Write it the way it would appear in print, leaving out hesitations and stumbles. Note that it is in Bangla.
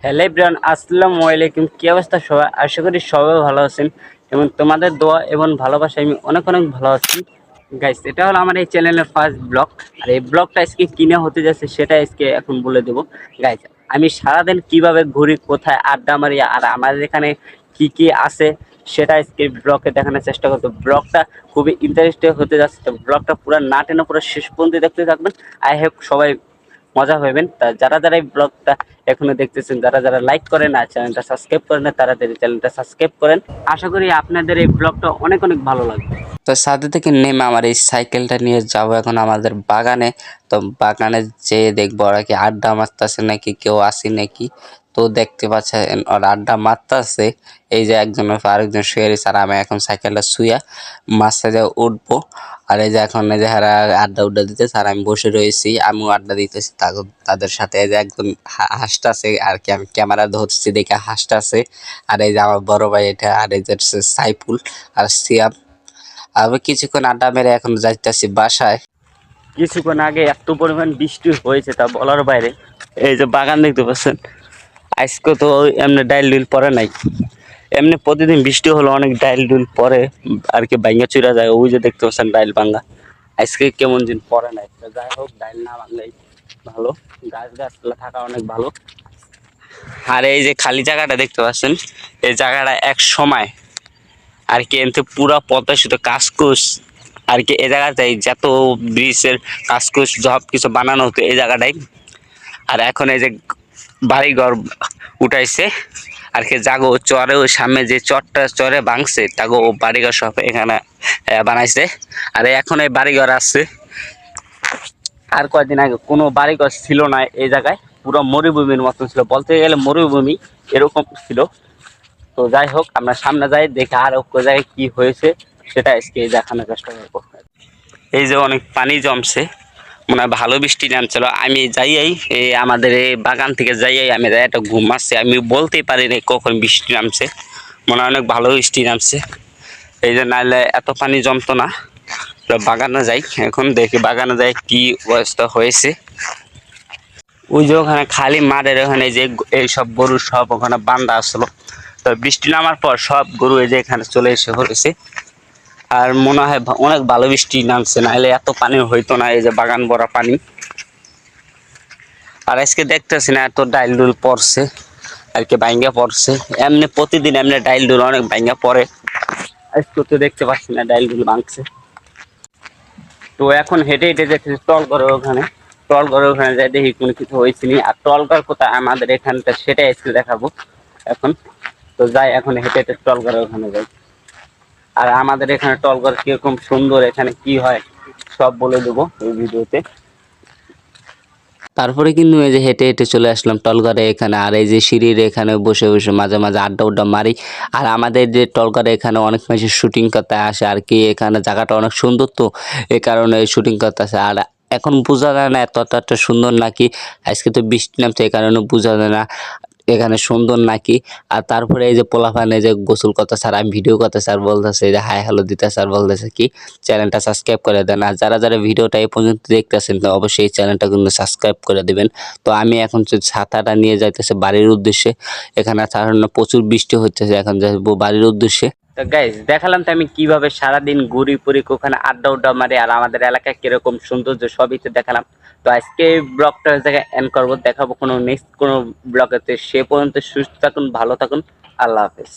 হ্যালো এভরিওয়ান, আসসালামু আলাইকুম। কি অবস্থা সবাই? আশা করি সবাই ভালো আছেন এবং তোমাদের দোয়া এবং ভালোবাসা আমি অনেক অনেক ভালো আছি। গাইস, এটা হলো আমার এই চ্যানেলের ফার্স্ট ব্লগ। আর এই ব্লগটা আজকে কিনে হতে যাচ্ছে সেটা আজকে এখন বলে দেবো। গাইস, আমি সারাদিন কিভাবে ঘুরি, কোথায় আড্ডা মারি আর আমাদের এখানে কি কি আছে সেটা আজকে ব্লগে দেখানোর চেষ্টা করবো। ব্লগটা খুবই ইন্টারেস্টিং হতে যাচ্ছে, তো ব্লগটা পুরো না টেনে পুরো শেষ পর্যন্ত দেখতে থাকবেন। আই হোপ সবাই মজা হবেন। তা যারা যারা এই ব্লগটা এখনো দেখতেছেন, যারা যারা লাইক করেন আর চ্যানেলটা সাবস্ক্রাইব করেন না, তাড়াতাড়ি চ্যানেলটা সাবস্ক্রাইব করেন। আশা করি আপনাদের এই ব্লগটা অনেক অনেক ভালো লাগবে। তো ছাদে থেকে নেমে আমার এই সাইকেলটা নিয়ে যাবো এখন আমাদের বাগানে। তো বাগানে যেয়ে দেখবো ওরা কি আড্ডা মারতেছে নাকি, কেউ আসি নাকি। তো দেখতে পাচ্ছেন ওরা আড্ডা মারতেছে। এই যে একজন আরেকজন শুয়ে রয়েছে আর আমি এখন সাইকেলটা শুয়ে মাঝে উঠবো। আর এই যে এখন এই যে হারা আড্ডা উড্ডা দিতেছে আর আমি বসে রয়েছি, আমিও আড্ডা দিতেছি তাদের সাথে। এই যে একজন হাসতাছে আর কি, আমি ক্যামেরা ধরছি দেখে হাসতাছে। আর এই যে আমার বড় ভাই এটা, আর এই যে সাইফুল আর সিয়াম। আমি কিছুক্ষণ আড্ডা মেরে এখন যাইতেছি বাসায়। কিছুক্ষণ আগে এত পরিমাণ বৃষ্টি হয়েছে তা বলার বাইরে। এই যে বাগান দেখতে পাচ্ছেন, আজকে তো এমনি ডাইল ডুইল পরে নাই। এমনি প্রতিদিন বৃষ্টি হলো অনেক ডাইল ডুইল পরে আর কি, ভাঙ্গা চুরা যায়। ওই যে দেখতে পাচ্ছেন ডাইল ভাঙ্গা। আজকে কেমন দিন পরে নাই, তো যাই হোক ডাইল না ভাঙলেই ভালো। গাছগুলা থাকা অনেক ভালো। আর এই যে খালি জায়গাটা দেখতে পাচ্ছেন, এই জায়গাটা এক সময় আর কি এতে পুরা পদ্মা শুধু কাশকুশ আর কি। এই জায়গাটাই যত ব্রিজের কাশকুশ সব কিছু বানানো হতো এই জায়গাটাই। আর এখন এই যে বাড়িঘর উঠাইছে আর কি, জাগো চরে ওই সামনে যে চরটা চরে ভাঙছে তাগো বাড়িঘর সব এখানে বানাইছে। আর এখন এই বাড়িঘর আছে। আর কয়েকদিন আগে কোনো বাড়িঘর ছিল না এই জায়গায়, পুরো মরুভূমির মতন ছিল, বলতে গেলে মরুভূমি এরকম ছিল। তো যাই হোক আমরা সামনে যাই দেখে আর জায়গায় কি হয়েছে সেটা আজকে দেখানোর চেষ্টা করবো। এই যে অনেক পানি জমছে, মনে হয় ভালো বৃষ্টি নামছিল। আমি যাইয়াই এই আমাদের এই বাগান থেকে যাইয়াই আমি একটা ঘুম আসছে, আমি বলতেই পারিনি কখন বৃষ্টি নামছে। মনে হয় অনেক ভালো বৃষ্টি নামছে। এই যে নাইলে এত পানি জমতো না। তো বাগানে যাই এখন, দেখি বাগানে যাই কি অবস্থা হয়েছে। ওই যে ওখানে খালি মাঠের ওখানে যে এইসব গরু সব ওখানে বান্ধা আসলো। তো বৃষ্টি নামার পর সব গরু এই যে এখানে চলে এসে হয়েছে। আর মনে হয় অনেক ভালো বৃষ্টি নামছে, নাহলে এত পানি হইতো না। এই যে বাগান ভরা পানি। আর আজকে দেখতেছি না এত ডাইল ডুল পড়ছে আর কি, ভাঙ্গা পড়ছে। এমনি প্রতিদিন এমনি ডাইল ডুল অনেক ভাঙ্গা পড়ে, আজকে তো দেখতে পাচ্ছি না ডাইল ডুল ভাঙছে। তো এখন হেঁটে হেঁটে দেখতেছি টল করে ওখানে, টল করে ওখানে যাই দেখি কোনো কিছু হয়েছে নি। আর টল ঘর কোথায় আমাদের এখানটা সেটাই আজকে দেখাবো এখন। তো যাই এখন হেঁটে হেঁটে টল করে ওখানে যাই। আর আমাদের এখানে টলঘর কিরকম সুন্দর, এখানে কি হয় সব বলে দেবো এই ভিডিওতে। তারপরে কিন্তু এই যে হেঁটে হেঁটে চলে আসলাম টলঘরে এখানে। আর এই যে সিঁড়ির এখানে বসে বসে মাঝে মাঝে আড্ডা উড্ডা মারি। আর আমাদের যে টলঘরে এখানে অনেক মানুষ শুটিং করতে আসে আর কি, এখানে জায়গাটা অনেক সুন্দর, তো এই কারণে শুটিং করতে আসে। আর এখন বোঝা যায় না এতটা সুন্দর নাকি, আজকে তো বৃষ্টি নামছে এই কারণে বোঝা যায় না এখানে সুন্দর নাকি। আর তারপরে এই যে পোলাপানে যে গোসল করতে স্যার, আমি ভিডিও করতে স্যার বলতেছে যে হাই হ্যালো দিতে স্যার বলতেছে কি চ্যানেলটা সাবস্ক্রাইব করে দেন। আর যারা যারা ভিডিওটা এই পর্যন্ত দেখতেছেন তো অবশ্যই এই চ্যানেলটা কিন্তু সাবস্ক্রাইব করে দেবেন। তো আমি এখন ছাতাটা নিয়ে যাইতেছে বাড়ির উদ্দেশ্যে। এখানে প্রচুর বৃষ্টি হচ্ছে, এখন যাবো বাড়ির উদ্দেশ্যে। তো গাইস দেখালাম তো আমি কিভাবে সারাদিন ঘুরি পুরি, ওখানে আড্ডা উড্ডা মারি আর আমাদের এলাকায় কিরকম সৌন্দর্য সবই তো দেখালাম। তো আজকে এই ব্লগটা জায়গায় এন্ড করবো, দেখাবো কোনো নেক্সট কোনো ব্লগেতে। সে পর্যন্ত সুস্থ থাকুন, ভালো থাকুন, আল্লাহ হাফেজ।